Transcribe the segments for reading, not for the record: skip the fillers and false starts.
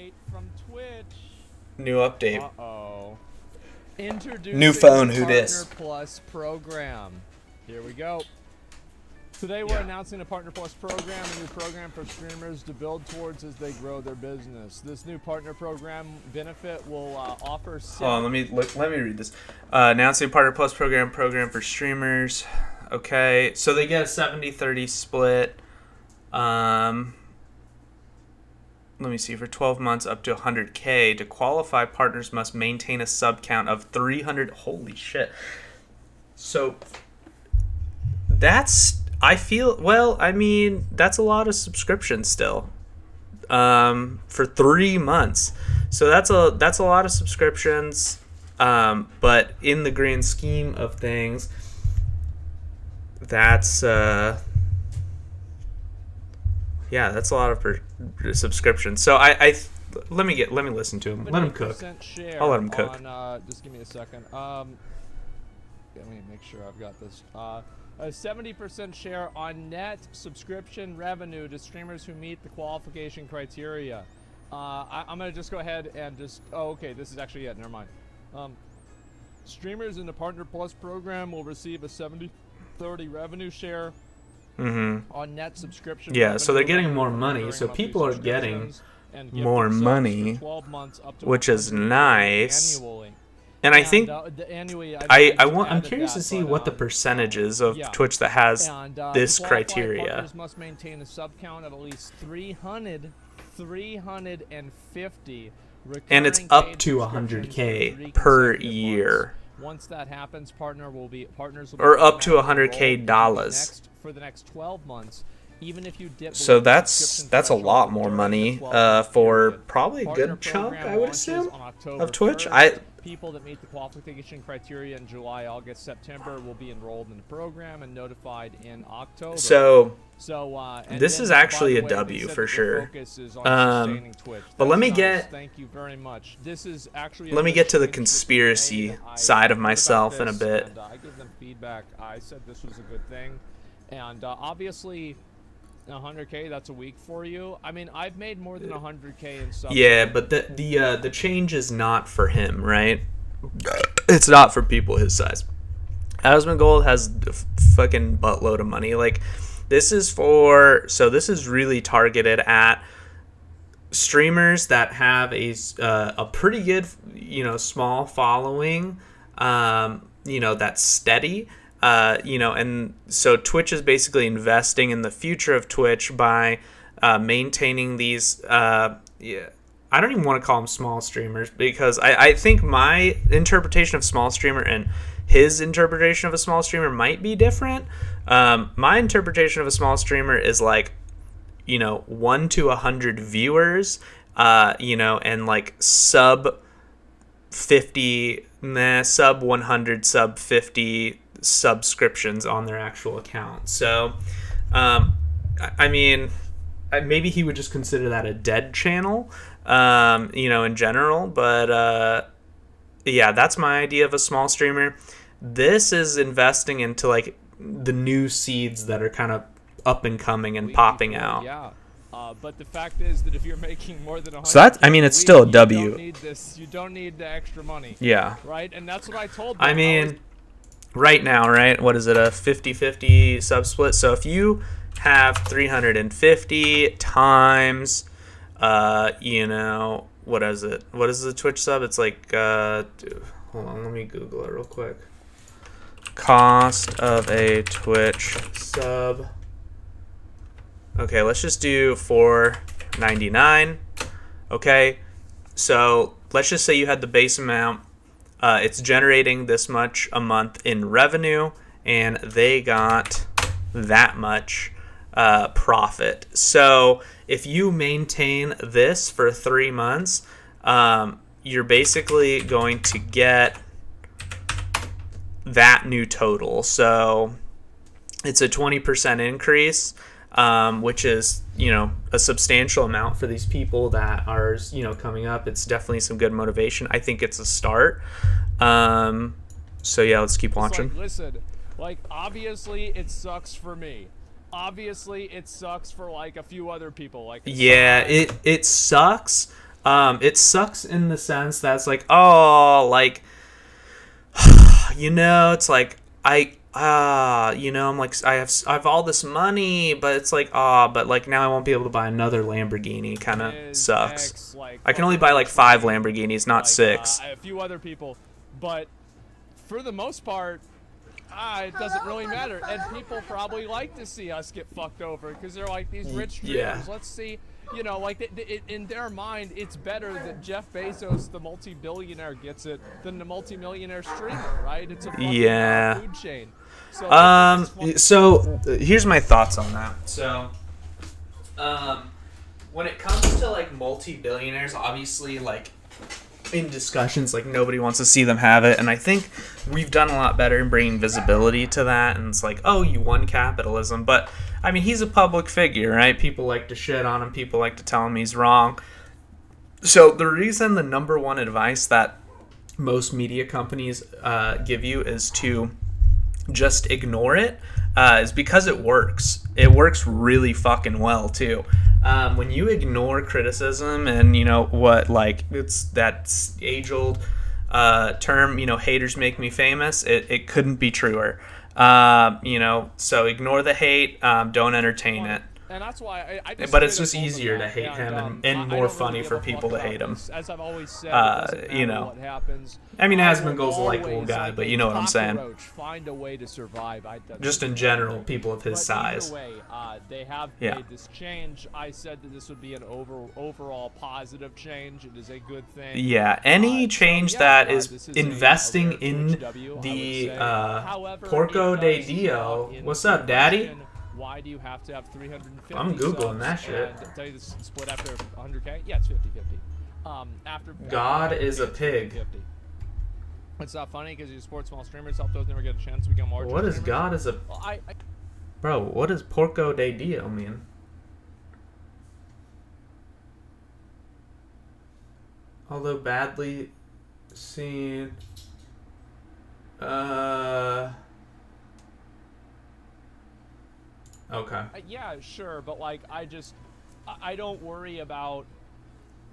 update from Twitch. New update. Uh-oh. Introducing New phone, the who Partner dis? Plus program. Here we go. Today we're announcing a Partner Plus program, a new program for streamers to build towards as they grow their business. This new partner program benefit will offer... Hold on, let me read this. Announcing Partner Plus program for streamers. Okay, so they get a 70-30 split. Let me see, for 12 months up to 100K. To qualify, partners must maintain a sub count of 300. Holy shit. So that's, I feel, well, I mean, that's a lot of subscriptions still. For 3 months. So that's a lot of subscriptions. But in the grand scheme of things, that's yeah, that's a lot of subscriptions. So let me listen to him. Let him cook. I'll let him cook. Just give me a second. Let me make sure I've got this. A 70% share on net subscription revenue to streamers who meet the qualification criteria. I'm gonna just go ahead and just. Oh, okay. This is actually it. Never mind. Streamers in the Partner Plus program will receive a 70-30 revenue share. On net subscription. Yeah, so they're getting more money. So people are getting more money, which is nice. And I think I'm curious to see what the percentage is of Twitch that has this criteria. Partners must maintain a sub count of at least 350. And it's up to 100K per year. Once that happens, partners will be or up to 100K dollars for the next 12 months. Even if you dip so that's a lot more money for probably a good chunk, I would assume, of Twitch. People that meet the qualification criteria in July, August, September will be enrolled in the program and notified in October. So this then, is actually by a the way, W for sure. But let me get. Thank you very much. This is actually. Let me get to the conspiracy side of myself in a bit. I give them feedback. I said this was a good thing, and obviously, 100K, that's a week for you. I mean, I've made more than 100K in subs. Yeah, but the change is not for him, right? It's not for people his size. Asmongold has a fucking buttload of money. Like, this is really targeted at streamers that have a pretty good, small following, that's steady. And so Twitch is basically investing in the future of Twitch by maintaining these. I don't even want to call them small streamers, because I think my interpretation of small streamer and his interpretation of a small streamer might be different. My interpretation of a small streamer is like, 1 to 100 viewers, and like sub 50, sub 100, sub 50 subscriptions on their actual account. So I mean, maybe he would just consider that a dead channel, in general, but yeah, that's my idea of a small streamer. This is investing into like the new seeds that are kind of up and coming and popping out. Yeah. But the fact is that if you're making more than 100, so that's, I mean, it's still a W. You don't need this. You don't need the extra money. Yeah. Right? And that's what I told them. I mean, right now, right? What is it, a 50-50 sub split? So if you have 350 times, what is it? What is the Twitch sub? It's like, hold on, let me Google it real quick. Cost of a Twitch sub. Okay, let's just do $4.99. Okay, so let's just say you had the base amount. It's generating this much a month in revenue, and they got that much profit. So if you maintain this for 3 months, you're basically going to get that new total. So it's a 20% increase, which is, a substantial amount for these people that are, coming up. It's definitely some good motivation. I think it's a start. So yeah, let's keep watching. Listen, obviously it sucks for me. Obviously it sucks for a few other people. Yeah, it sucks. It sucks in the sense that it's like, oh, like, it's like I'm like I have all this money, but it's like but like now I won't be able to buy another Lamborghini. Kind of sucks. I can only buy like 5 Lamborghinis, not 6. A few other people, but for the most part, it doesn't really matter. And people probably like to see us get fucked over because they're like these rich streamers. Yeah. Let's see. Like in their mind, it's better that Jeff Bezos, the multi-billionaire, gets it than the multi-millionaire streamer, right? It's a fucking food chain. So here's my thoughts on that. So, when it comes to like multi-billionaires, obviously, like in discussions, like nobody wants to see them have it, and I think we've done a lot better in bringing visibility to that. And it's like, oh, you won capitalism, but I mean, he's a public figure, right? People like to shit on him. People like to tell him he's wrong. So the reason, the number one advice that most media companies give you is to just ignore it, is because it works. It works really fucking well too. When you ignore criticism and it's that age-old term, haters make me famous. It couldn't be truer. So ignore the hate, don't entertain it. And that's why but it's just easier to hate him and more funny for people to hate him. As I've always said, what happens. I mean, Asmongold's a likable guy, but you know what I'm saying. Find a way to survive. Just in general, people of his size. Either way, they have made this change. I said that this would be an overall positive change. It is a good thing. Yeah, any change that is investing in the Porco de Dio. What's up, Daddy? Why do you have to have 350? I'm Googling that shit. Tell you this split after 100K? Yeah, it's 50-50. After God is a pig. 50. It's not funny because you support small streamers, help those never get a chance to become larger. What is streamers. God is a... Well, Bro, what does Porco de Dio mean? Although badly seen... Okay. Yeah, sure, but like I don't worry about,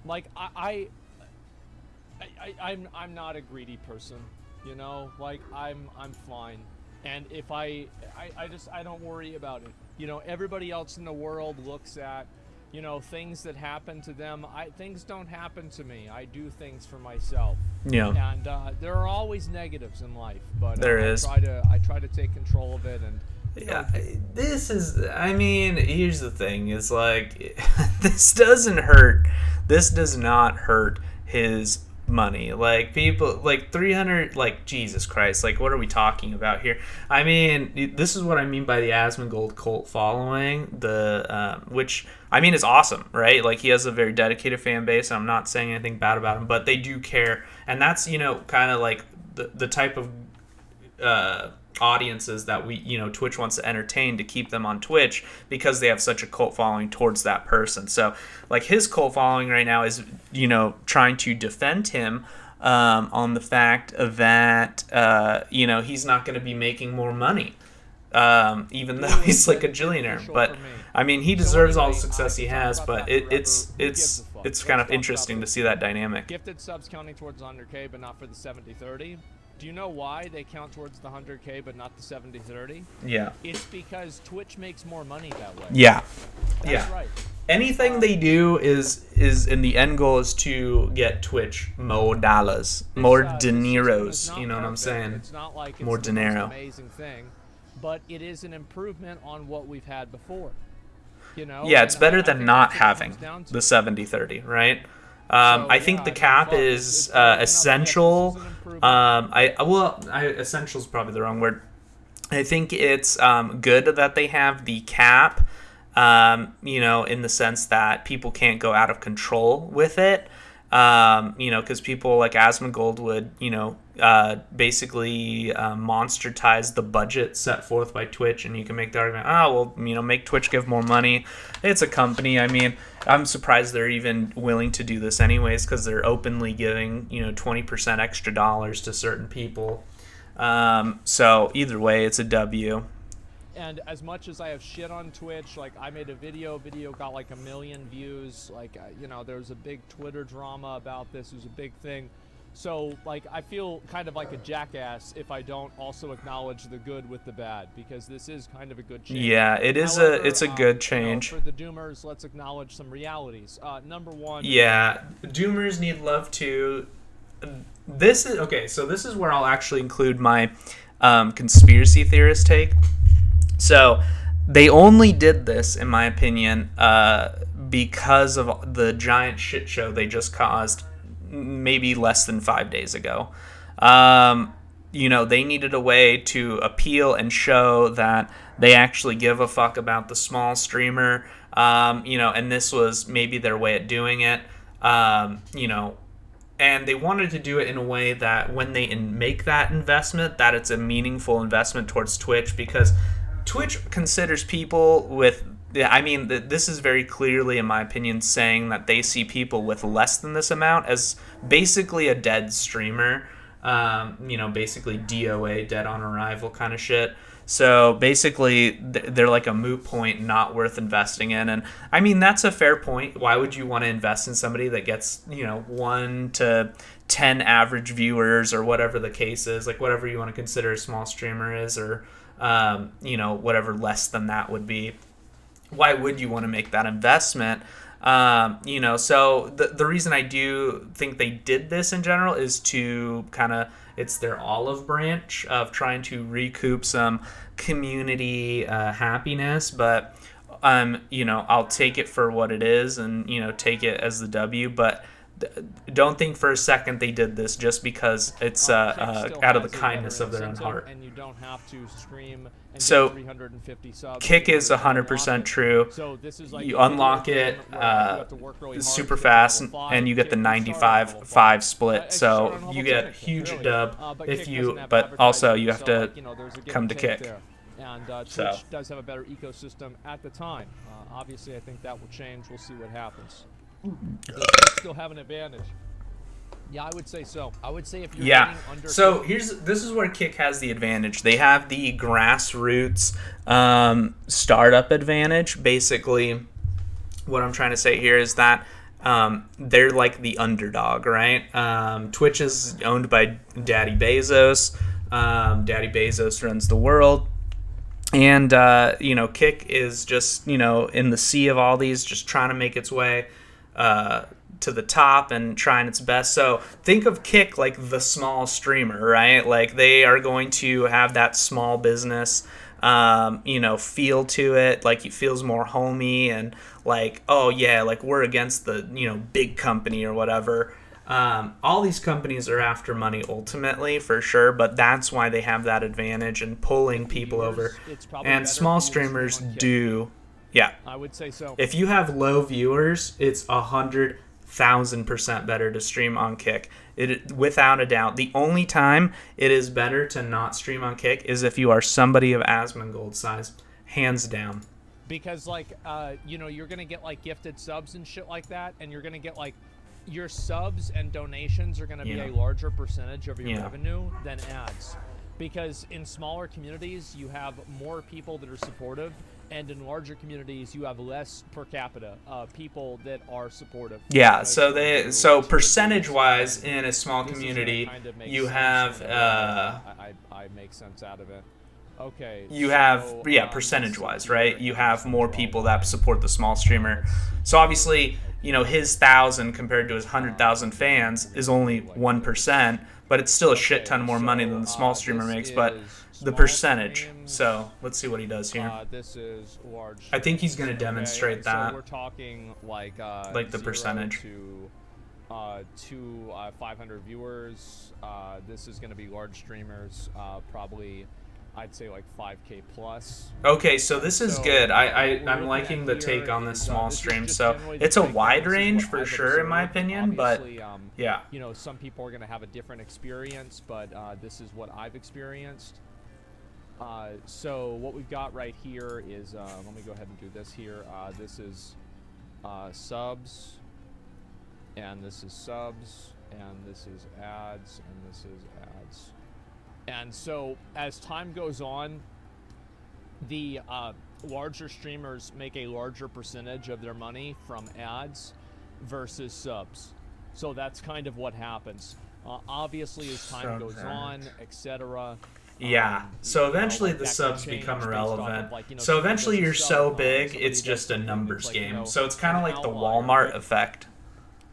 like I'm not a greedy person, like I'm fine, and if I don't worry about it. Everybody else in the world looks at, things that happen to them. Things don't happen to me. I do things for myself. Yeah. And there are always negatives in life, but I try to take control of it and. Yeah, here's the thing, is like, this doesn't hurt. This does not hurt his money. Like, people, like, 300, like, Jesus Christ, like, what are we talking about here? I mean, this is what I mean by the Asmongold cult following, which, is awesome, right? Like, he has a very dedicated fan base, and I'm not saying anything bad about him, but they do care, and that's, kind of like the type of, audiences that Twitch wants to entertain to keep them on Twitch, because they have such a cult following towards that person. So like, his cult following right now is trying to defend him on the fact that he's not going to be making more money, even though he's like a jillionaire. But he deserves all the success he has, but it's kind of interesting to see that dynamic. Gifted subs counting towards 100K but not for the 70-30. Do you know why they count towards the 100K but not the 70-30? Yeah. It's because Twitch makes more money that way. Yeah. That's right. Anything they do is in the end goal is to get Twitch more dollars, more dineros. You know what I'm saying? It's not like it's more the dinero. most amazing thing, but it is an improvement on what we've had before. Yeah, it's better than not having the 70-30, right? I think the cap is essential. Essential is probably the wrong word. I think it's good that they have the cap, in the sense that people can't go out of control with it. Because people like Asmongold would, basically monstertize the budget set forth by Twitch, and you can make the argument, make Twitch give more money. It's a company. I'm surprised they're even willing to do this anyways, because they're openly giving, 20% extra dollars to certain people. So either way, it's a W. And as much as I have shit on Twitch, like I made a video got like 1 million views. Like, you know, there was a big Twitter drama about this. It was a big thing. So, like, I feel kind of like a jackass if I don't also acknowledge the good with the bad, because this is kind of a good change. Yeah, it is. It's a good change. You know, for the Doomers, let's acknowledge some realities. Number one. Yeah, Doomers need love too. This is okay. So this is where I'll actually include my conspiracy theorist take. So they only did this, in my opinion, because of the giant shit show they just caused maybe less than 5 days ago. You know, they needed a way to appeal and show that they actually give a fuck about the small streamer. You know, and this was maybe their way of doing it. You know, and they wanted to do it in a way that when they make that investment, that it's a meaningful investment towards Twitch, because Twitch considers people with, I mean, this is very clearly, in my opinion, saying that they see people with less than this amount as basically a dead streamer. You know, basically DOA, dead on arrival kind of shit. So basically, they're like a moot point, not worth investing in. And I mean, that's a fair point. Why would you want to invest in somebody that gets, you know, 1 to 10 average viewers, or whatever the case is, like whatever you want to consider a small streamer is, or, you know, whatever less than that would be. Why would you want to make that investment? You know, so the reason I do think they did this in general is to kind of, it's their olive branch of trying to recoup some community happiness. But, you know, I'll take it for what it is and, you know, take it as the W. But don't think for a second they did this just because it's out of the kindness of their own heart. And you don't have to stream and so, get 350 subs. Kick is 100% true. So this is like you unlock it super fast, and you get the 95-5 split. So you get huge dub if you, but also you have to come to Kick. And Twitch does have a better ecosystem at the time. Obviously, I think that will change. We'll see what happens. Does Kick still have an advantage? Yeah, I would say so. I would say if you're getting under. So this is where Kick has the advantage. They have the grassroots startup advantage. Basically, what I'm trying to say here is that they're like the underdog, right? Twitch is owned by Daddy Bezos. Daddy Bezos runs the world. And, you know, Kick is just, you know, in the sea of all these, just trying to make its way to the top and trying its best. So think of Kick like the small streamer, right? Like they are going to have that small business, you know, feel to it. Like it feels more homey and like, oh yeah, like we're against the, you know, big company or whatever. All these companies are after money ultimately, for sure, but that's why they have that advantage in pulling people over. And small streamers do, yeah. I would say so. If you have low viewers, it's 100,000% better to stream on Kick. It, without a doubt. The only time it is better to not stream on Kick is if you are somebody of Asmongold size, hands down. Because like, you know, you're gonna get like gifted subs and shit like that, and you're gonna get like, your subs and donations are going to be a larger percentage of your revenue than ads. Because in smaller communities, you have more people that are supportive, and in larger communities, you have less per capita people that are supportive. Yeah, so percentage-wise, in a small community, you have... I make sense out of it. Okay. You have, percentage-wise, right? You have more people that support the small streamer. So obviously, you know, his 1,000 compared to his 100,000 fans is only 1%, but it's still a shit ton more money than the small streamer makes. But the percentage. So let's see what he does here. This is large. I think he's going to demonstrate that. So we're talking like the percentage to 500 viewers. This is going to be large streamers, probably. I'd say like 5K plus. Okay, so this is good. I'm liking the take on this small stream. So it's a wide range for sure, in my opinion. But yeah, you know, some people are gonna have a different experience, but this is what I've experienced. So what we've got right here is let me go ahead and do this here. This is subs, and this is subs, and this is ads, and this is ads. And so as time goes on, the larger streamers make a larger percentage of their money from ads versus subs. So that's kind of what happens. Obviously, as time goes on, etc. Yeah. So eventually like the that could subs change become based off of, irrelevant. like, you know, So somebody eventually does a you're sub, so big, somebody it's does just a something, numbers it's like, you game. know, So it's kind of an like the outlier, Walmart but effect,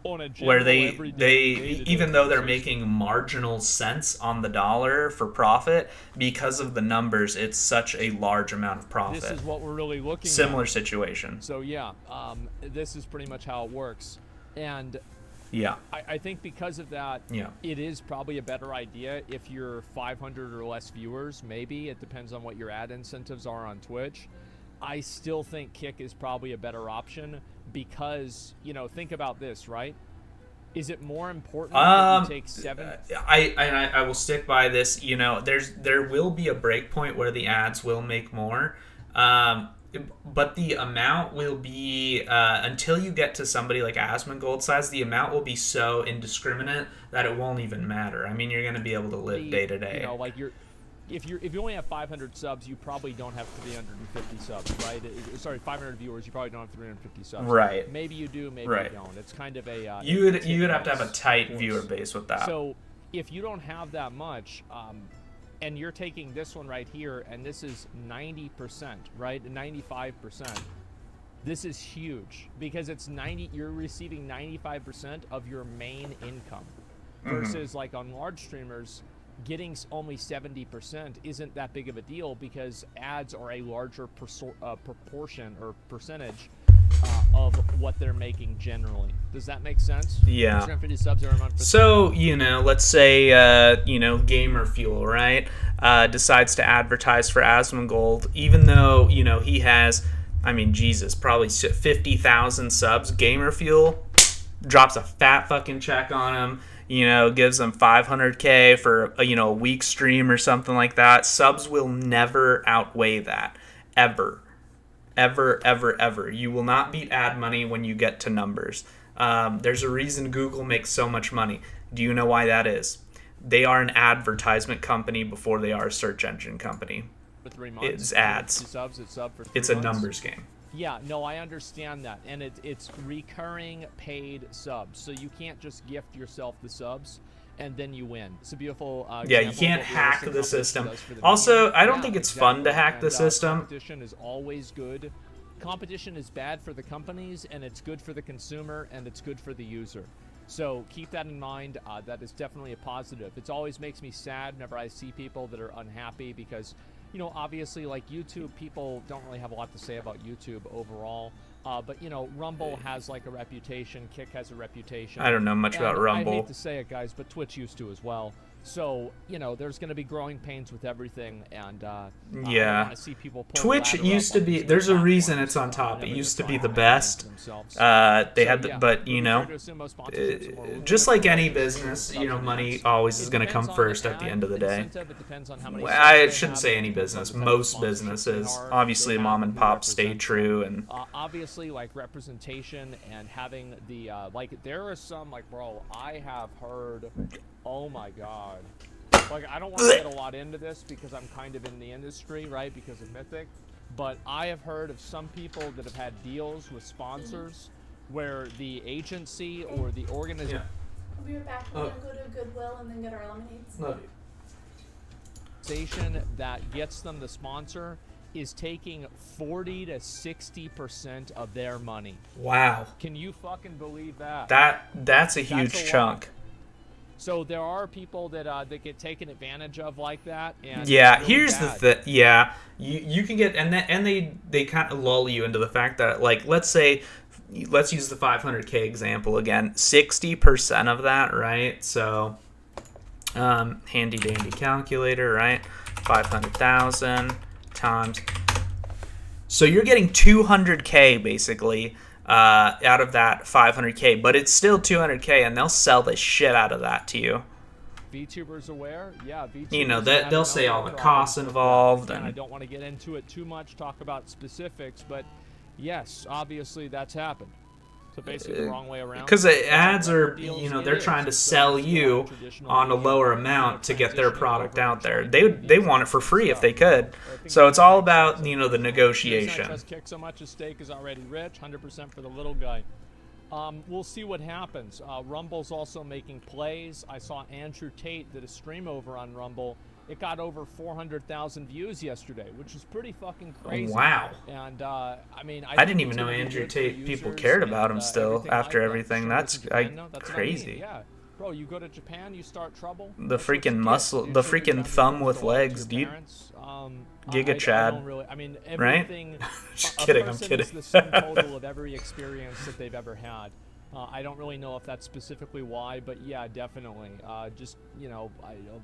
on a where general they everyday day-to-day even though they're conversation, making marginal cents on the dollar for profit, because of the numbers, it's such a large amount of this profit. is what we're really looking Similar at. situation. So yeah, this is pretty much how it works. And Yeah. I think because of that, Yeah. it is probably a better idea if you're 500 or less viewers. Maybe it depends on what your ad incentives are on Twitch. I still think Kick is probably a better option because, you know, think about this, right? Is it more important that you take 7? I will stick by this. You know, there will be a break point where the ads will make more, but the amount will be until you get to somebody like Asmongold size, the amount will be so indiscriminate that it won't even matter. I mean, you're going to be able to live day to day. You know, like if you only have 500 subs, you probably don't have 350 subs, right? Sorry, 500 viewers, you probably don't have 350 subs. Right. Maybe you do, maybe Right. you don't. It's kind of a You would have to have a tight viewer base with that. So if you don't have that much, and you're taking this one right here, and this is 90%, right? 95%. This is huge because it's 90. You're receiving 95% of your main income, versus like on large streamers, getting only 70% isn't that big of a deal because ads are a larger proportion or percentage of what they're making generally. Does that make sense? Yeah. 350 subs every month. So, you know, let's say, you know, Gamer Fuel, right, decides to advertise for Asmongold, even though, you know, he has, I mean, Jesus, probably 50,000 subs. Gamer Fuel drops a fat fucking check on him, you know, gives him 500K for, you know, a week stream or something like that. Subs will never outweigh that, ever. Ever, ever, ever. You will not beat ad money when you get to numbers. There's a reason Google makes so much money. Do you know why that is? They are an advertisement company before they are a search engine company. For 3 months. It's ads. Subs, it's sub for 3 It's months. a numbers game. Yeah, no, I understand that. And it's recurring paid subs. So you can't just gift yourself the subs and then you win. It's a beautiful Yeah, you example can't of what hack realistic the system. competition does for the Also, medium. I don't Yeah, think it's fun to exactly. hack the And, system. Competition is always good. Competition is bad for the companies, and it's good for the consumer, and it's good for the user. So keep that in mind. That is definitely a positive. It always makes me sad whenever I see people that are unhappy because, you know, obviously, like YouTube, people don't really have a lot to say about YouTube overall. But, you know, Rumble has, like, a reputation. Kick has a reputation. I don't know much about Rumble. I hate to say it, guys, but Twitch used to as well. So, you know, there's going to be growing pains with everything, and I Yeah. want to see people pull Twitch the ladder used up to on be, these there's a platforms, reason it's on top. It whenever used they're to be trying the to best. themselves. They So, had, yeah, but you moving know, forward to assume most sponsorships are more lucrative just like for any companies, business, subs you know, and money ads. always It is going to come depends on first at the end of the day. incentive, it depends on how many Well, subs I they shouldn't have, say it any depends on business. the type of Most sponsorships businesses, they obviously have mom and and who pop stay represents them. true, and Obviously, like, representation and having the like, there are some, like, bro, I have heard, oh my god, like, I don't want to get a lot into this because I'm kind of in the industry, right, because of Mythic, but I have heard of some people that have had deals with sponsors where the agency or the organization We'll be right back. We're gonna go to Goodwill and then get our lemonades. love you. that gets them the sponsor is taking 40 to 60% of their money. Wow, Can you fucking believe that? that's a huge That's a chunk. So there are people that that get taken advantage of like that, and Yeah, it's really here's bad. the thing. Yeah, you can get, and they kind of lull you into the fact that, like, let's use the 500K example again. 60% of that, right? So, handy dandy calculator, right? 500,000 times. So you're getting 200K basically out of that 500K, but it's still 200K, and they'll sell the shit out of that to you. VTubers aware? Yeah, VTubers. You know, have they'll a say number all of the costs problems with involved, that. And I and don't want to get into it too much, talk about specifics, but yes, obviously that's happened. So basically the wrong way around. Because ads are, they're trying to sell you on a lower amount to get their product out there. They want it for free if they could. So it's all about, the negotiation. Just kick so much. His steak is already rich. 100% for the little guy. We'll see what happens. Rumble's also making plays. I saw Andrew Tate did a stream over on Rumble. It got over 400,000 views yesterday, which is pretty fucking crazy. Wow. And I mean, I didn't even know Andrew Tate people cared about him still after everything. That's crazy. Yeah. Bro, you go to Japan, you start trouble. The freaking muscle, the freaking thumb with legs, dude. Giga Chad. Right? Just kidding, I'm kidding. Is the sum total of every experience that they've ever had. I don't really know if that's specifically why, but yeah, definitely. Just,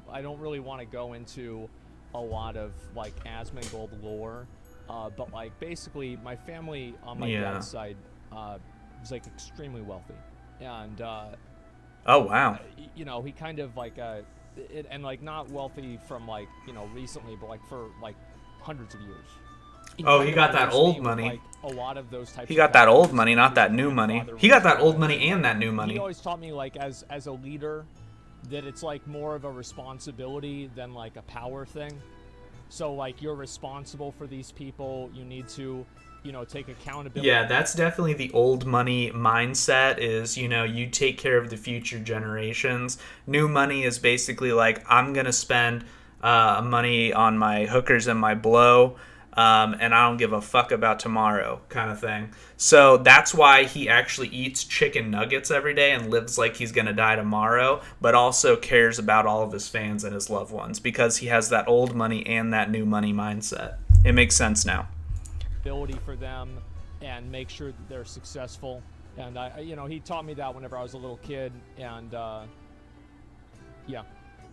I don't really want to go into a lot of, like, Asmongold lore, but, like, basically, my family on my dad's side was, like, extremely wealthy. And, oh, wow. He kind of, like, and, like, not wealthy from, like, recently, but, like, for, like, hundreds of years. Oh, he got that old money. Like a lot of those types. He got that old money, not that new money. He got that old money and that new money. He always taught me, like, as a leader, that it's like more of a responsibility than like a power thing. So like you're responsible for these people. You need to, take accountability. Yeah, that's definitely the old money mindset. Is you take care of the future generations. New money is basically like I'm gonna spend money on my hookers and my blow. And I don't give a fuck about tomorrow kind of thing. So that's why he actually eats chicken nuggets every day and lives like he's going to die tomorrow, but also cares about all of his fans and his loved ones because he has that old money and that new money mindset. It makes sense now. Ability for them and make sure that they're successful. And, he taught me that whenever I was a little kid. And, yeah.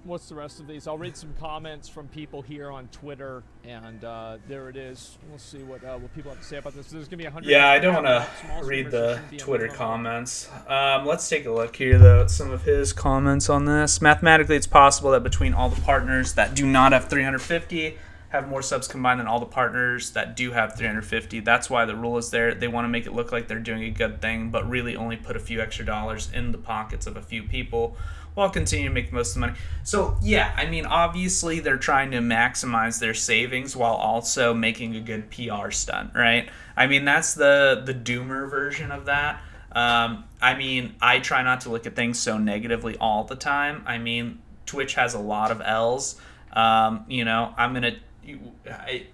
What's the rest of these? I'll read some comments from people here on Twitter, and there it is. We'll see what people have to say about this. There's gonna be 100. Yeah, I don't want to read the Twitter comments. Let's take a look here, though, at some of his comments on this. Mathematically, it's possible that between all the partners that do not have 350 have more subs combined than all the partners that do have 350. That's why the rule is there. They want to make it look like they're doing a good thing, but really only put a few extra dollars in the pockets of a few people while continuing to make the most of the money. So, yeah, I mean, obviously they're trying to maximize their savings while also making a good PR stunt, right? I mean, that's the doomer version of that. I mean, I try not to look at things so negatively all the time. I mean, Twitch has a lot of L's.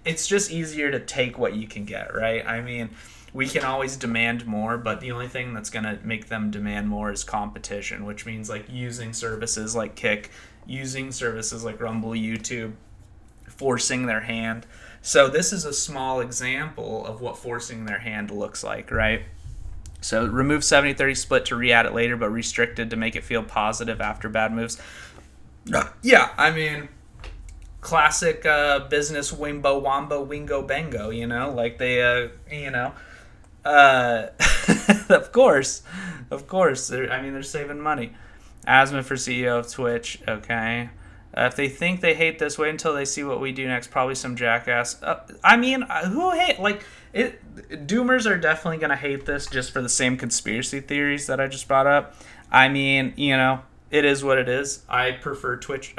It's just easier to take what you can get, right? I mean, we can always demand more, but the only thing that's going to make them demand more is competition, which means like using services like Kick, using services like Rumble, YouTube, forcing their hand. So this is a small example of what forcing their hand looks like, right? So remove 70-30 split to re-add it later, but restricted to make it feel positive after bad moves. Yeah, I mean, classic business wimbo wombo wingo bango, like they, of course, they're saving money. Asthma for CEO of Twitch. Okay. If they think they hate this, wait until they see what we do next. Probably some jackass. Who hate it? Doomers are definitely gonna hate this just for the same conspiracy theories that I just brought up. I mean, it is what it is. I prefer Twitch,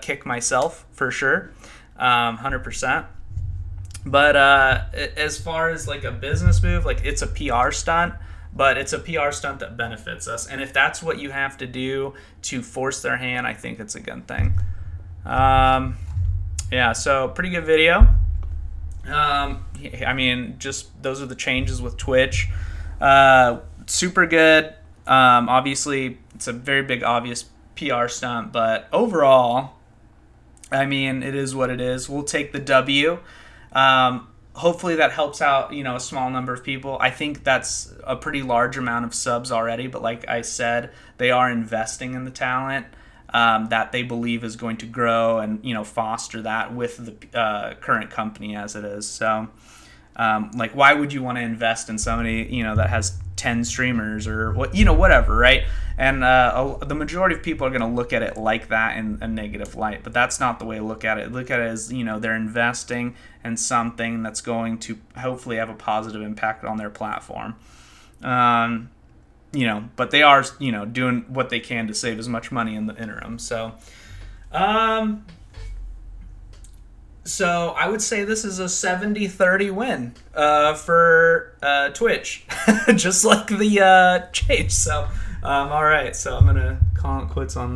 Kick myself for sure, 100%. But as far as like a business move, like it's a PR stunt, but it's a PR stunt that benefits us. And if that's what you have to do to force their hand, I think it's a good thing. Yeah, so pretty good video. I mean, just those are the changes with Twitch. Super good. Obviously, it's a very big, obvious PR stunt, but overall, I mean, it is what it is. We'll take the W. Hopefully that helps out, a small number of people. I think that's a pretty large amount of subs already, but like I said, they are investing in the talent that they believe is going to grow and, foster that with the current company as it is. So, why would you want to invest in somebody, that has 10 streamers or whatever, right? And the majority of people are going to look at it like that in a negative light, but that's not the way to look at it. Look at it as, they're investing in something that's going to hopefully have a positive impact on their platform. But they are, doing what they can to save as much money in the interim. So I would say this is a 70-30 win for Twitch, just like the Chase. So, all right. So I'm going to call it quits on that.